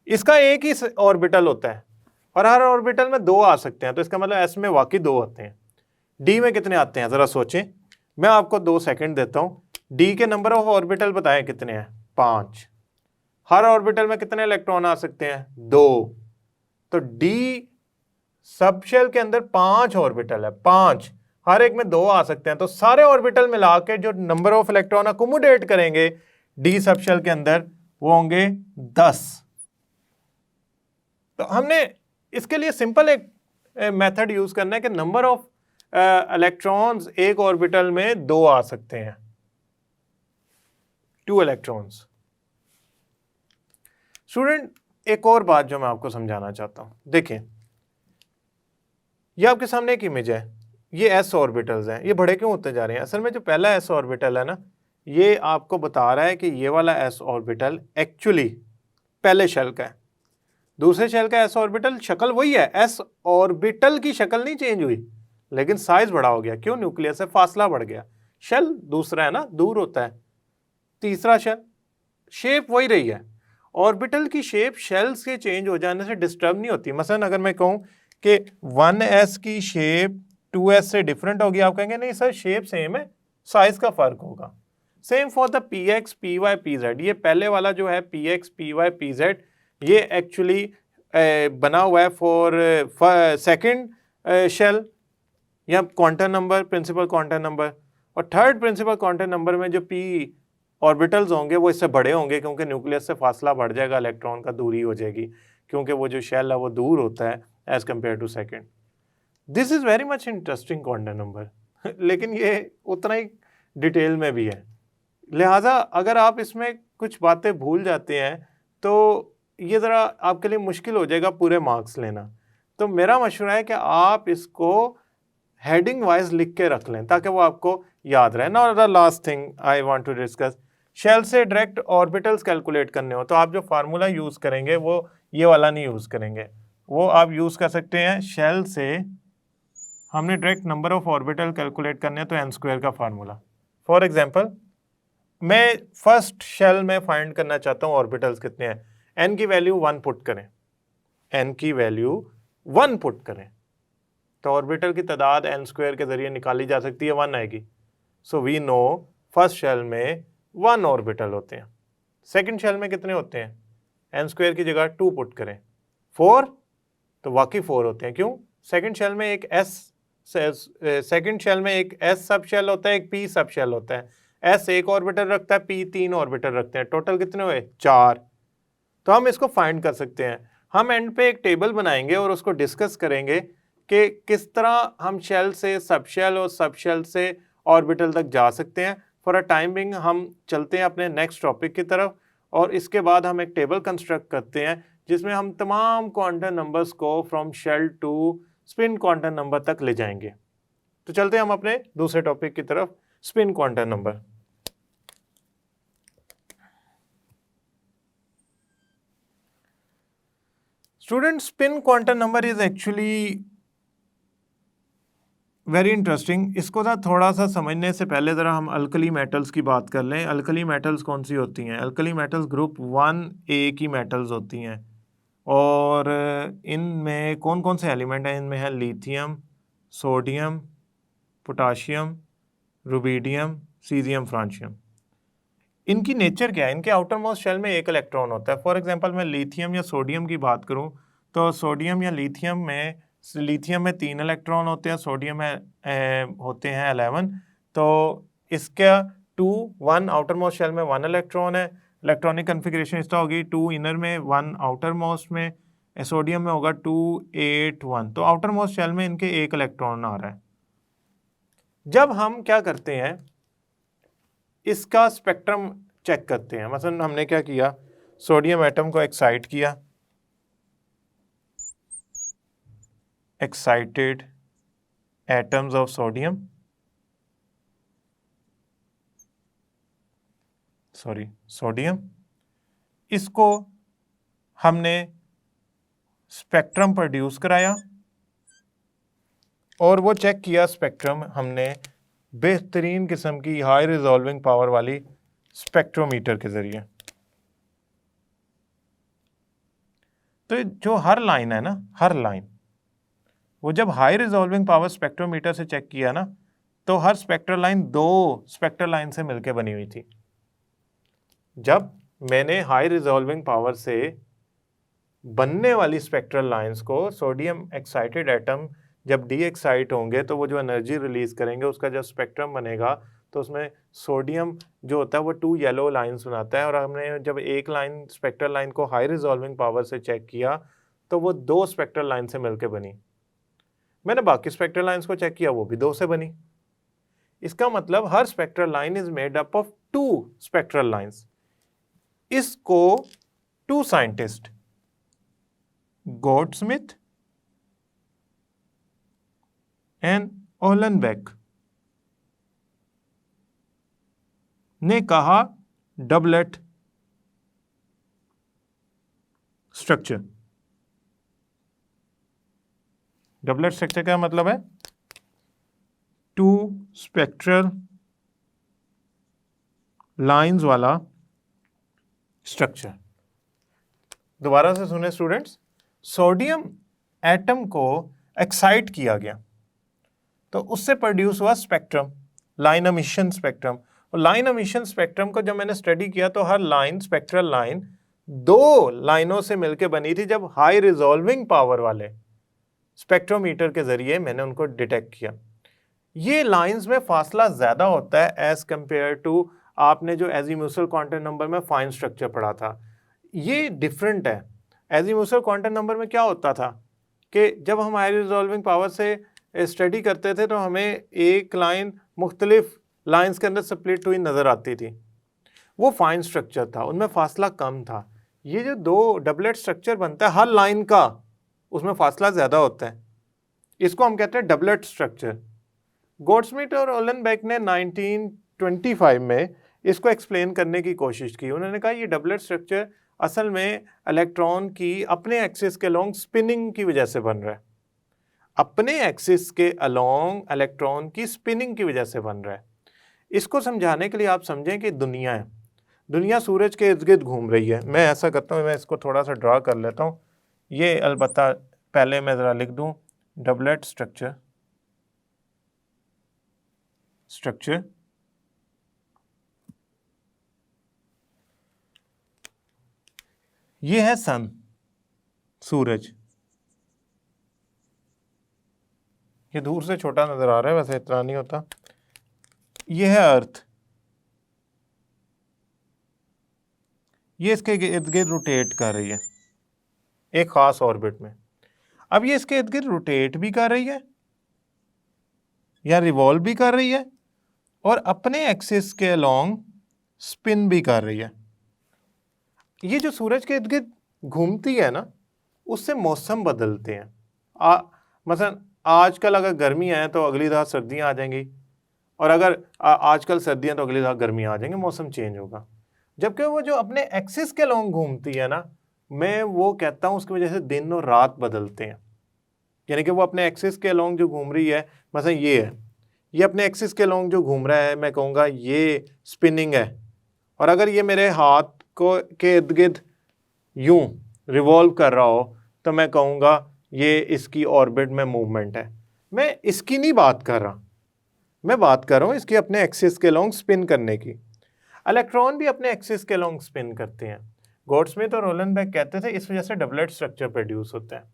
इसका एक ही ऑर्बिटल होता है और हर ऑर्बिटल में 2 आ सकते हैं, तो इसका मतलब एस में वाकई 2 आते हैं। डी में कितने आते हैं जरा सोचें, मैं आपको 2 सेकंड देता हूं। डी के नंबर ऑफ ऑर्बिटल बताएं कितने हैं, 5। हर ऑर्बिटल में कितने इलेक्ट्रॉन आ सकते हैं, 2। तो डी सबशेल के अंदर 5 ऑर्बिटल है, 5, हर एक में 2 आ सकते हैं, तो सारे ऑर्बिटल मिला के जो नंबर ऑफ इलेक्ट्रॉन अकोमोडेट करेंगे डी सबशेल के अंदर वो होंगे 10। तो हमने इसके लिए सिंपल एक मेथड यूज करना है कि नंबर ऑफ इलेक्ट्रॉन्स एक ऑर्बिटल में 2 आ सकते हैं, 2 इलेक्ट्रॉन्स। स्टूडेंट एक और बात जो मैं आपको समझाना चाहता हूं, देखें ये आपके सामने एक इमेज है, ये एस ऑर्बिटल्स हैं, ये बड़े क्यों होते जा रहे हैं? असल में जो पहला एस ऑर्बिटल है ना, ये आपको बता रहा है कि ये वाला एस ऑर्बिटल एक्चुअली पहले शेल का है, दूसरे शेल का एस ऑर्बिटल शक्ल वही है, एस ऑर्बिटल की शक्ल नहीं चेंज हुई, लेकिन साइज बड़ा हो गया। क्यों? न्यूक्लियस से फासला बढ़ गया। शेल दूसरा है ना, दूर होता है। तीसरा शेल, शेप वही रही है। ऑर्बिटल की शेप शेल्स के चेंज हो जाने से डिस्टर्ब नहीं होती। मसलन अगर मैं कहूँ कि 1s की शेप 2s से डिफरेंट होगी, आप कहेंगे नहीं सर शेप सेम है, साइज का फर्क होगा। Same for the p x p y p z, ये पहले वाला जो है p x p y p z, ये एक्चुअली बना हुआ है फॉर सेकंड शेल या quantum number, principal quantum number, और थर्ड प्रिंसिपल क्वांटम नंबर में जो पी ऑर्बिटल्स होंगे वो इससे बड़े होंगे, क्योंकि न्यूक्लियस से फासला बढ़ जाएगा, इलेक्ट्रॉन का दूरी हो जाएगी, क्योंकि वो जो शेल है वो दूर होता है as compare to second. This is very much interesting quantum number लेकिन ये उतना ही डिटेल में भी है, लिहाजा अगर आप इसमें कुछ बातें भूल जाते हैं तो ये ज़रा आपके लिए मुश्किल हो जाएगा पूरे मार्क्स लेना। तो मेरा मशवरा है कि आप इसको हेडिंग वाइज लिख के रख लें ताकि वो आपको याद रहे ना। और the last thing I want to discuss, shell से डायरेक्ट ऑर्बिटल्स कैलकुलेट करने हो तो आप जो फार्मूला यूज़ करेंगे वो ये वाला नहीं यूज़ करेंगे, वो आप यूज़ कर सकते हैं शेल से हमने direct number of orbital calculate करने हैं तो n² का फार्मूला। फॉर एग्जांपल मैं फर्स्ट शेल में फाइंड करना चाहता हूँ ऑर्बिटल्स कितने हैं, n की वैल्यू 1 पुट करें, n की वैल्यू 1 पुट करें तो ऑर्बिटल की तादाद n² के जरिए निकाली जा सकती है, 1 आएगी। So we know first shell में 1 ऑर्बिटल होते हैं। सेकंड शेल में कितने होते हैं, n² की जगह 2 पुट करें, 4, तो वाकई 4 होते हैं। क्यों? सेकंड शेल में एक s सब शेल होता है, एक p सब शेल होता है। s एक ऑर्बिटल रखता है, p 3 ऑर्बिटल रखते हैं, टोटल कितने हुए, 4। तो हम इसको फाइंड कर सकते हैं। हम एंड पे एक टेबल बनाएंगे और उसको डिस्कस करेंगे कि किस तरह हम शेल से सब शेल और सब शेल से ऑर्बिटल तक जा सकते हैं। फॉर अ टाइम बिंग हम चलते हैं अपने नेक्स्ट टॉपिक की तरफ और इसके बाद हम एक टेबल कंस्ट्रक्ट करते हैं जिसमें हम तमाम क्वांटम नंबर्स को from shell to spin quantum number तक ले जाएंगे। तो चलते हैं हम अपने दूसरे टॉपिक की तरफ, spin quantum number. Student, spin quantum number is actually very interesting. इसको ना थोड़ा सा समझने से पहले ज़रा हम अल्कली मेटल्स की बात कर लें। अल्कली मेटल्स कौन सी होती हैं? अल्कली मेटल्स ग्रुप 1A की मेटल्स होती हैं और इनमें कौन कौन से एलिमेंट हैं? इनमें है lithium, sodium, potassium, rubidium, caesium, francium. इनकी नेचर क्या है? इनके आउटर मोस्ट शेल में एक इलेक्ट्रॉन होता है। फॉर एग्जांपल मैं लिथियम या सोडियम की बात करूं तो सोडियम या लिथियम में 3 इलेक्ट्रॉन होते हैं, सोडियम में होते हैं 11। तो इसका 2 1 आउटर मोस्ट शेल में 1 इलेक्ट्रॉन है। इलेक्ट्रॉनिक कन्फिग्रेशन इसका होगी 2 इनर में 1 आउटर मोस्ट में, सोडियम में होगा 2 8 1। तो आउटर मोस्ट शेल में इनके एक इलेक्ट्रॉन आ रहा है। जब हम क्या करते हैं, इसका स्पेक्ट्रम चेक करते हैं। मसलन हमने क्या किया, सोडियम एटम को एक्साइट किया, excited atoms of sodium, sodium, इसको हमने स्पेक्ट्रम प्रोड्यूस कराया और वो चेक किया स्पेक्ट्रम हमने बेहतरीन किस्म की हाई रिजॉल्विंग पावर वाली स्पेक्ट्रोमीटर के जरिए। तो जो हर लाइन है ना, हर लाइन, वो जब हाई रिजॉल्विंग पावर स्पेक्ट्रोमीटर से चेक किया ना, तो हर स्पेक्ट्रल लाइन 2 स्पेक्ट्रल लाइन से मिलकर बनी हुई थी। जब मैंने हाई रिजॉल्विंग पावर से बनने वाली स्पेक्ट्रल लाइंस को, सोडियम एक्साइटेड एटम जब डी एक्साइट होंगे तो वो जो एनर्जी रिलीज करेंगे, उसका जब स्पेक्ट्रम बनेगा तो उसमें सोडियम जो होता है वो 2 येलो लाइंस बनाता है। और हमने जब एक लाइन स्पेक्ट्रल लाइन को हाई रिजॉल्विंग पावर से चेक किया तो वो 2 स्पेक्ट्रल लाइन से मिलकर बनी। मैंने बाकी स्पेक्ट्रल लाइंस को चेक किया, वो भी 2 से बनी। इसका मतलब हर spectral line is made up of 2 spectral lines. इसको 2 साइंटिस्ट, गोल्डस्मिथ एंड ओहलनबेक, ने कहा डबलेट स्ट्रक्चर। डबलेट स्ट्रक्चर का मतलब है 2 स्पेक्ट्रल लाइंस वाला स्ट्रक्चर। दोबारा से सुने स्टूडेंट्स, सोडियम एटम को एक्साइट किया गया तो उससे प्रोड्यूस हुआ स्पेक्ट्रम, लाइन एमिशन स्पेक्ट्रम। और लाइन एमिशन स्पेक्ट्रम को जब मैंने स्टडी किया तो हर लाइन, स्पेक्ट्रल लाइन 2 लाइनों से मिलकर बनी थी। जब हाई रिजॉल्विंग पावर वाले स्पेक्ट्रोमीटर के जरिए मैंने उनको डिटेक्ट किया। ये लाइंस में फासला ज्यादा होता है एज कंपेयर टू आपने जो एजीम्यूसल क्वांटम नंबर में फाइन स्ट्रक्चर पढ़ा था। ये डिफरेंट है। एजीम्यूसल क्वांटम नंबर में क्या होता था कि जब हम हाई रिजॉल्विंग पावर से स्टडी करते थे तो हमें एक लाइन मुख्तलिफ लाइंस के अंदर स्प्लिट हुई नज़र आती थी। वो फाइन स्ट्रक्चर था, उनमें फासला कम था। ये जो 2 डबलेट स्ट्रक्चर बनता है हर लाइन का, उसमें फासला ज़्यादा होता है। इसको हम कहते हैं डबलेट स्ट्रक्चर। गोल्डस्मिथ और ओहलनबेक ने 1925 में इसको एक्सप्लेन करने की कोशिश की। उन्होंने कहा ये डबलेट स्ट्रक्चर असल में इलेक्ट्रॉन की अपने एक्सिस के अलोंग स्पिनिंग की वजह से बन रहा है। अपने एक्सिस के अलोंग इलेक्ट्रॉन की स्पिनिंग की वजह से बन रहा है। इसको समझाने के लिए आप समझें कि दुनिया है, दुनिया सूरज के इर्द गिर्द घूम रही है। मैं ऐसा करता हूँ, मैं इसको थोड़ा सा ड्रा कर लेता हूँ। ये अलबत्ता पहले मैं ज़रा लिख दूँ, डबलेट स्ट्रक्चर ये है सन, सूरज। ये दूर से छोटा नजर आ रहा है, वैसे इतना नहीं होता। ये है अर्थ, ये इसके इर्द गिर्द रोटेट कर रही है एक खास ऑर्बिट में। अब ये इसके इर्द गिर्द रोटेट भी कर रही है या रिवॉल्व भी कर रही है और अपने एक्सिस के अलोंग स्पिन भी कर रही है। ये जो सूरज के इर्द गिर्द घूमती है ना, उससे मौसम बदलते हैं। मसलन आजकल अगर गर्मी है तो अगली दफ़ा सर्दियाँ आ जाएंगी, और अगर आजकल सर्दियाँ तो अगली दफ़ा गर्मियाँ आ जाएंगी, मौसम चेंज होगा। जबकि वो जो अपने एक्सिस के अलोंग घूमती है ना, मैं वो कहता हूँ उसकी वजह से दिन और रात बदलते हैं। यानी कि वो अपने एक्सिस के अलोंग जो घूम रही है, मसलन ये है, ये अपने एक्सिस के अलोंग जो घूम रहा है, मैं कहूँगा ये स्पिनिंग है। और अगर ये मेरे हाथ को के इर्द गिर्द यूं रिवॉल्व कर रहा हो तो मैं कहूँगा ये इसकी ऑर्बिट में मूवमेंट है। मैं इसकी नहीं बात कर रहा, मैं बात कर रहा हूँ इसकी अपने एक्सिस के अलोंग स्पिन करने की। इलेक्ट्रॉन भी अपने एक्सिस के अलोंग स्पिन करते हैं। गॉडस्मिथ और उहलेनबेक कहते थे इस वजह से डबलेट स्ट्रक्चर प्रोड्यूस होता है।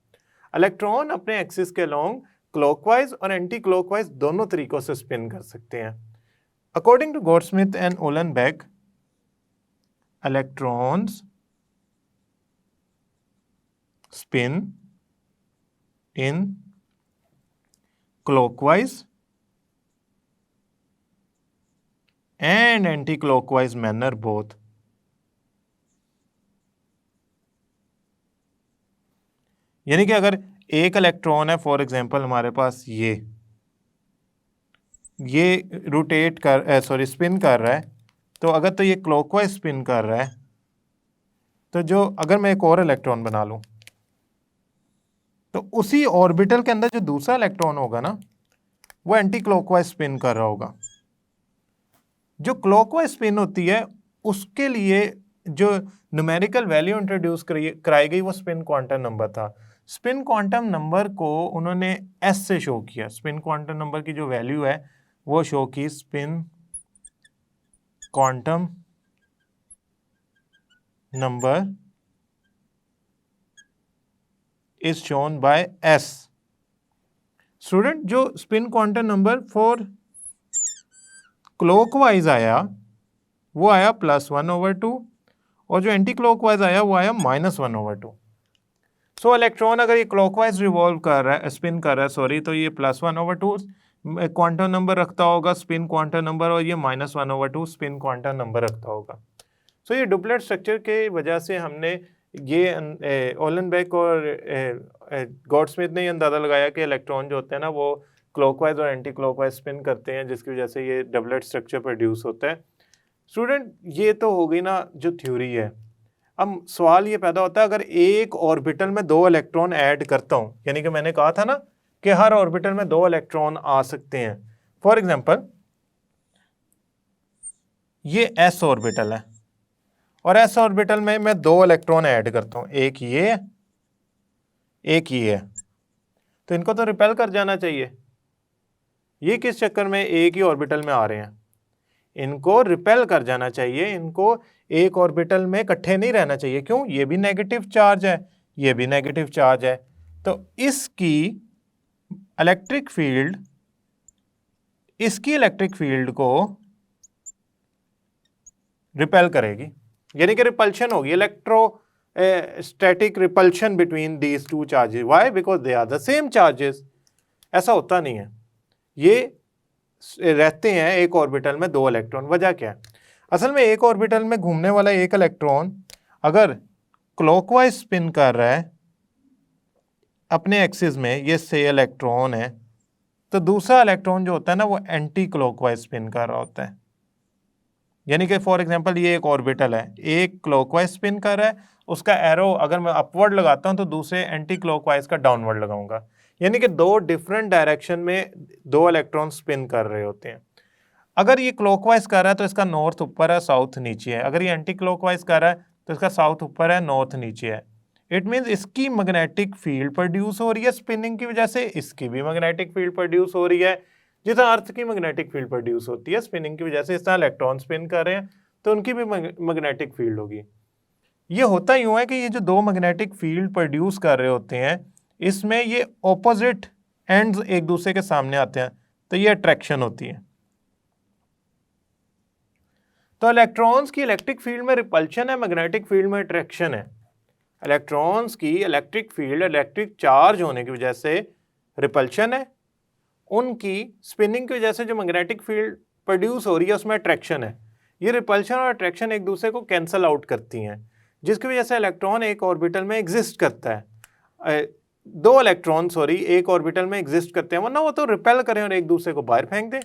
इलेक्ट्रॉन अपने एक्सिस के अलोंग क्लॉकवाइज और एंटी क्लॉकवाइज दोनों तरीकों से स्पिन कर सकते हैं। According to Goudsmit and Uhlenbeck, electrons spin in clockwise and anti-clockwise manner both. यानी कि अगर एक इलेक्ट्रॉन है, फॉर एग्जांपल हमारे पास ये रोटेट कर स्पिन कर रहा है, तो अगर तो ये क्लॉकवाइज स्पिन कर रहा है, तो जो अगर मैं एक और इलेक्ट्रॉन बना लूं तो उसी ऑर्बिटल के अंदर जो दूसरा इलेक्ट्रॉन होगा ना, वो एंटी क्लॉकवाइज स्पिन कर रहा होगा। जो क्लॉकवाइज स्पिन होती है उसके लिए जो न्यूमेरिकल वैल्यू इंट्रोड्यूस कराई गई वो स्पिन क्वांटम नंबर था। स्पिन क्वांटम नंबर को उन्होंने एस से शो किया। स्पिन क्वांटम नंबर की जो वैल्यू है वो शो की spin quantum number is shown by S. Student, जो spin quantum number for clockwise आया वो आया +1/2, और जो एंटी क्लॉकवाइज आया वो आया -1/2। सो इलेक्ट्रॉन अगर ये क्लॉकवाइज रिवॉल्व कर रहा है, स्पिन कर रहा है तो ये +1/2 क्वांटम नंबर रखता होगा स्पिन क्वांटम नंबर, और ये -1/2 स्पिन क्वांटम नंबर रखता होगा। सो ये डुप्लेट स्ट्रक्चर के वजह से हमने ये उहलेनबेक और गॉडस्मिथ ने ये अंदाज़ा लगाया कि इलेक्ट्रॉन जो होते हैं ना वो क्लॉकवाइज और एंटी क्लॉकवाइज स्पिन करते हैं, जिसकी वजह से ये डबलेट स्ट्रक्चर प्रोड्यूस होता है। स्टूडेंट, ये तो हो गई ना जो थ्योरी है। अब सवाल ये पैदा होता है, अगर एक ऑर्बिटल में 2 इलेक्ट्रॉन ऐड करता हूँ, यानी कि मैंने कहा था ना कि हर ऑर्बिटल में 2 इलेक्ट्रॉन आ सकते हैं। फॉर एग्जाम्पल ये एस ऑर्बिटल है और एस ऑर्बिटल में मैं 2 इलेक्ट्रॉन ऐड करता हूं, एक ये है, तो इनको तो रिपेल कर जाना चाहिए। ये किस चक्कर में एक ही ऑर्बिटल में आ रहे हैं, इनको रिपेल कर जाना चाहिए, इनको एक ऑर्बिटल में इकट्ठे नहीं रहना चाहिए। क्यों? ये भी नेगेटिव चार्ज है, ये भी नेगेटिव चार्ज है, तो इसकी इलेक्ट्रिक फील्ड को रिपेल करेगी, यानी कि रिपल्शन होगी, electrostatic repulsion between these 2 charges. Why? Because they are the same charges. ऐसा होता नहीं है, ये रहते हैं एक ऑर्बिटल में 2 इलेक्ट्रॉन। वजह क्या है? असल में एक ऑर्बिटल में घूमने वाला एक इलेक्ट्रॉन अगर क्लॉकवाइज स्पिन कर रहा है अपने एक्सिस में, ये से इलेक्ट्रॉन है, तो दूसरा इलेक्ट्रॉन जो होता है ना वो एंटी क्लॉकवाइज स्पिन कर रहा होता है। यानी कि फॉर एग्जांपल ये एक ऑर्बिटल है, एक क्लॉकवाइज स्पिन कर रहा है, उसका एरो अगर मैं अपवर्ड लगाता हूं तो दूसरे एंटी क्लॉकवाइज का डाउनवर्ड लगाऊंगा, यानी कि 2 डिफरेंट डायरेक्शन में 2 इलेक्ट्रॉन स्पिन कर रहे होते हैं। अगर ये क्लॉकवाइज कर रहा है तो इसका नॉर्थ ऊपर है, साउथ नीचे है। अगर ये एंटी क्लॉकवाइज कर रहा है तो इसका साउथ ऊपर है, नॉर्थ नीचे है। इट मीन्स इसकी मैग्नेटिक फील्ड प्रोड्यूस हो रही है स्पिनिंग की वजह से, इसकी भी मैग्नेटिक फील्ड प्रोड्यूस हो रही है। जिस अर्थ की मैग्नेटिक फील्ड प्रोड्यूस होती है स्पिनिंग की वजह से, इस तरह इलेक्ट्रॉन स्पिन कर रहे हैं तो उनकी भी मैग्नेटिक फील्ड होगी। ये होता यूं है कि ये जो 2 मैग्नेटिक फील्ड प्रोड्यूस कर रहे होते हैं, इसमें ये ऑपोजिट एंड्स एक दूसरे के सामने आते हैं, तो ये अट्रैक्शन होती है। तो इलेक्ट्रॉन्स की इलेक्ट्रिक फील्ड में रिपल्शन है, मैग्नेटिक फील्ड में अट्रैक्शन है। इलेक्ट्रॉन्स की इलेक्ट्रिक फील्ड, इलेक्ट्रिक चार्ज होने की वजह से रिपल्शन है, उनकी स्पिनिंग की वजह से जो मैग्नेटिक फील्ड प्रोड्यूस हो रही है उसमें अट्रैक्शन है। ये रिपल्शन और अट्रैक्शन एक दूसरे को कैंसल आउट करती हैं, जिसकी वजह से इलेक्ट्रॉन एक ऑर्बिटल में एग्जिस्ट करता है। दो इलेक्ट्रॉन एक ऑर्बिटल में एग्जिस्ट करते हैं, वरना वो तो रिपेल करें और एक दूसरे को बाहर फेंक दें,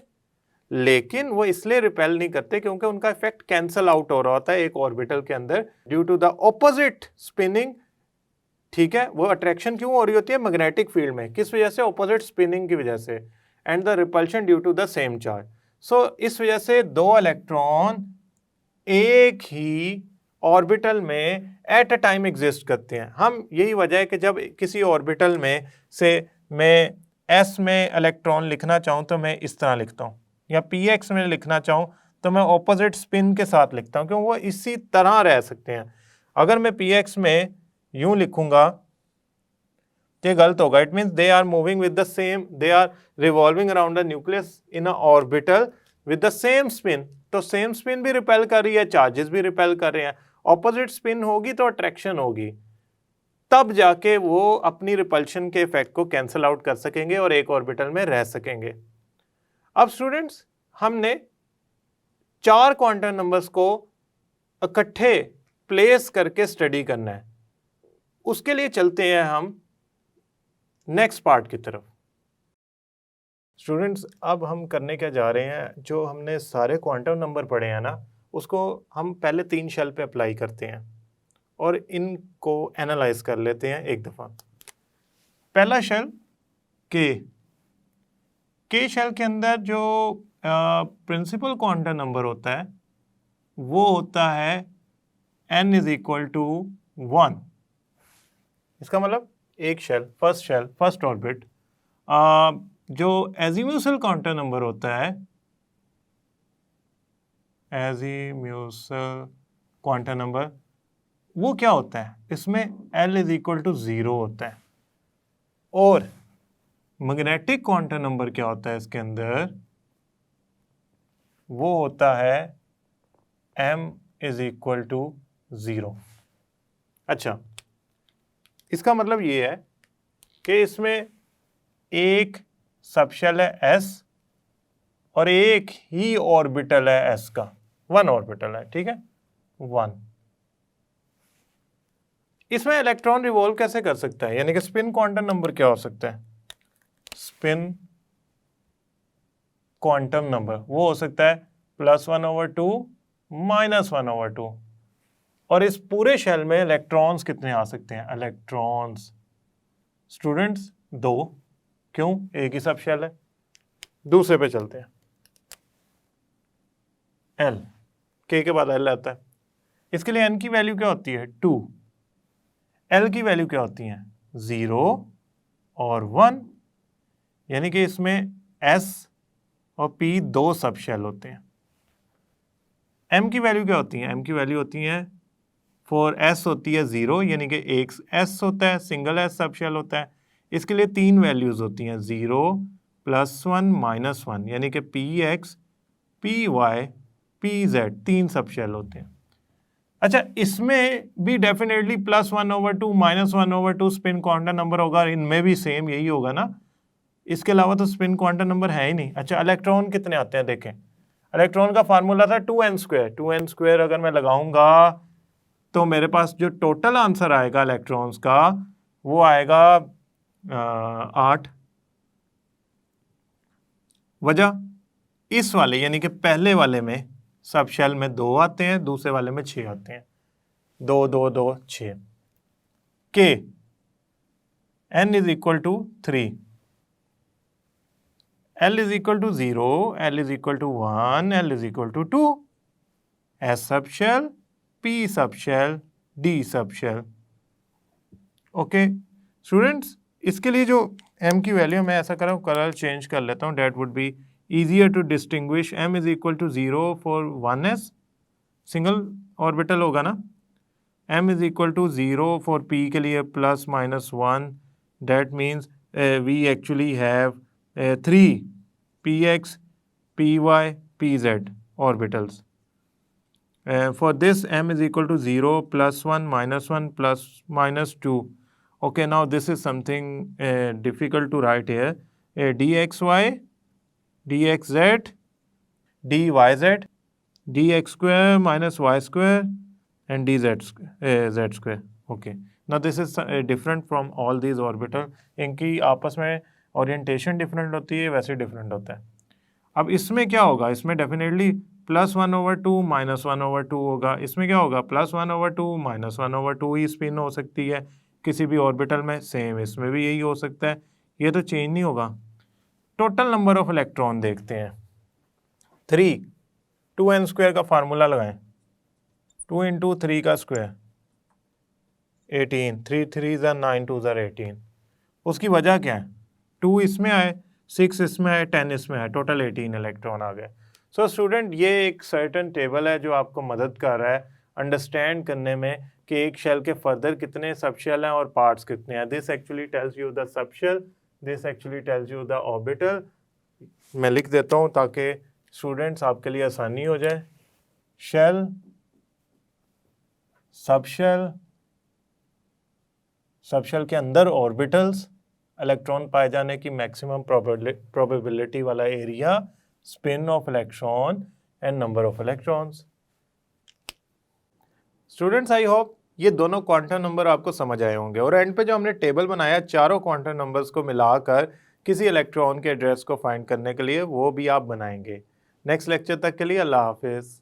लेकिन वो इसलिए रिपेल नहीं करते क्योंकि उनका इफेक्ट कैंसल आउट हो रहा होता है एक ऑर्बिटल के अंदर due to the opposite spinning. ठीक है, वो अट्रैक्शन क्यों हो रही होती है मैग्नेटिक फील्ड में, किस वजह से, ऑपोजिट स्पिनिंग की वजह से, and the repulsion due to the same charge. So इस वजह से दो इलेक्ट्रॉन एक ही ऑर्बिटल में एट अ टाइम एग्जिस्ट करते हैं। हम यही वजह है कि जब किसी ऑर्बिटल में से मैं एस में इलेक्ट्रॉन लिखना चाहूँ तो मैं इस तरह लिखता हूँ, या पी एक्स में लिखना चाहूँ तो मैं ऑपोजिट स्पिन के साथ लिखता हूँ, क्योंकि वो इसी तरह रह सकते हैं। अगर मैं पी एक्स में यूं लिखूंगा ये गलत होगा। It means they are moving with the same, they are revolving around the nucleus in a orbital with the same spin. तो सेम स्पिन भी रिपेल कर रही है, चार्जेस भी रिपेल कर रहे हैं, ऑपोजिट स्पिन होगी तो अट्रैक्शन होगी, तब जाके वो अपनी रिपल्शन के इफेक्ट को कैंसल आउट कर सकेंगे और एक ऑर्बिटल में रह सकेंगे। अब स्टूडेंट्स, हमने 4 क्वांटम नंबर्स को इकट्ठे प्लेस करके स्टडी करना है। उसके लिए चलते हैं हम नेक्स्ट पार्ट की तरफ। स्टूडेंट्स, अब हम करने क्या जा रहे हैं, जो हमने सारे क्वांटम नंबर पढ़े हैं ना, उसको हम पहले 3 शेल पे अप्लाई करते हैं और इनको एनालाइज कर लेते हैं एक दफ़ा। पहला शेल के शेल के अंदर जो प्रिंसिपल क्वांटम नंबर होता है वो होता है n इज इक्वल टू 1। इसका मतलब एक शेल, फर्स्ट ऑर्बिट, जो एजीम्यूसल क्वांटम नंबर होता है, एजीम्यूसल क्वांटम नंबर, वो क्या होता है, इसमें L इज इक्वल टू 0 होता है। और मैग्नेटिक क्वांटम नंबर क्या होता है इसके अंदर, वो होता है M इज इक्वल टू 0। अच्छा, इसका मतलब ये है कि इसमें एक सबशेल है S और एक ही ऑर्बिटल है S का, 1 ऑर्बिटल है, ठीक है, 1। इसमें इलेक्ट्रॉन रिवॉल्व कैसे कर सकता है, यानी कि स्पिन क्वांटम नंबर क्या हो सकता है, स्पिन क्वांटम नंबर वो हो सकता है +1/2 -1/2। और इस पूरे शेल में इलेक्ट्रॉन्स कितने आ सकते हैं, इलेक्ट्रॉन्स स्टूडेंट्स 2। क्यों, एक ही सब शेल है। दूसरे पे चलते हैं, L, के बाद L आता है। इसके लिए n की वैल्यू क्या होती है, 2। L की वैल्यू क्या होती है, 0 और 1, यानी कि इसमें S और P 2 सब शेल होते हैं। M की वैल्यू क्या होती है, M की वैल्यू होती है, फॉर S होती है 0, यानी कि एक S होता है, सिंगल S सब शेल होता है। इसके लिए 3 वैल्यूज होती हैं, 0 +1 -1, यानी कि Px, Py, Pz 3 सब शेल होते हैं। अच्छा, इसमें भी डेफिनेटली +1/2 -1/2 स्पिन क्वांटम नंबर होगा, इनमें भी सेम यही होगा ना, इसके अलावा तो स्पिन क्वांटम नंबर है ही नहीं। अच्छा, इलेक्ट्रॉन कितने आते हैं, देखें, इलेक्ट्रॉन का फार्मूला था 2n²। अगर मैं लगाऊंगा तो मेरे पास जो टोटल आंसर आएगा इलेक्ट्रॉन्स का वो आएगा 8। वजह, इस वाले यानी कि पहले वाले में सब शेल में 2 आते हैं, दूसरे वाले में 6 आते हैं, 2 2 2 6। के n is equal to 3, L is equal to 0, L is equal to 1, L is equal to 2, S sub shell, P sub shell, D sub shell. Okay students, इसके लिए जो M की वैल्यू, मैं ऐसा कर रहा हूँ, कलर चेंज कर लेता हूँ, that would be easier to distinguish। M is equal to 0 for 1s, single orbital होगा ना। M is equal to 0 for P के लिए +-1, that means we actually have 3 Px, Py, Pz orbitals, for this m is equal to 0 plus 1 plus minus 2. Okay, now this is something difficult to write here. Dxy, dxz, dyz, dx square minus y square and dz z square. Okay, now this is different from all these orbital. इनकी आपस में orientation different होती है, वैसे different होता है. अब इसमें क्या होगा, इसमें डेफिनेटली +1/2 -1/2 होगा. इसमें क्या होगा, +1/2 -1/2 ही स्पिन हो सकती है किसी भी ऑर्बिटल में. सेम इसमें भी यही हो सकता है, ये तो चेंज नहीं होगा. टोटल नंबर ऑफ इलेक्ट्रॉन देखते हैं. 3, 2n स्क्वायर का फार्मूला लगाएं. 2 × 3 का स्क्वायर 18, 3 3 9 2 18. उसकी वजह क्या है, 2 इसमें आए, 6 इसमें आए, 10 इसमें आए, टोटल 18 इलेक्ट्रॉन आ गए. सो स्टूडेंट, ये एक सर्टेन टेबल है जो आपको मदद कर रहा है अंडरस्टैंड करने में कि एक शेल के फर्दर कितने सब शेल हैं और पार्ट्स कितने हैं. This actually tells you the sub shell, this actually tells you the orbital. मैं लिख देता हूँ ताकि स्टूडेंट्स आपके लिए आसानी हो जाए. शेल, सब शेल के अंदर ऑर्बिटल्स, इलेक्ट्रॉन पाए जाने की मैक्सिमम प्रोबेबिलिटी वाला area, spin off electron and number of electrons. Students, I hope ये दोनों क्वांटम नंबर आपको समझ आए होंगे. और एंड पे जो हमने टेबल बनाया चारों क्वांटम नंबर्स को मिलाकर किसी इलेक्ट्रॉन के एड्रेस को फाइंड करने के लिए, वो भी आप बनाएंगे. नेक्स्ट लेक्चर तक के लिए अल्लाह हाफिज़.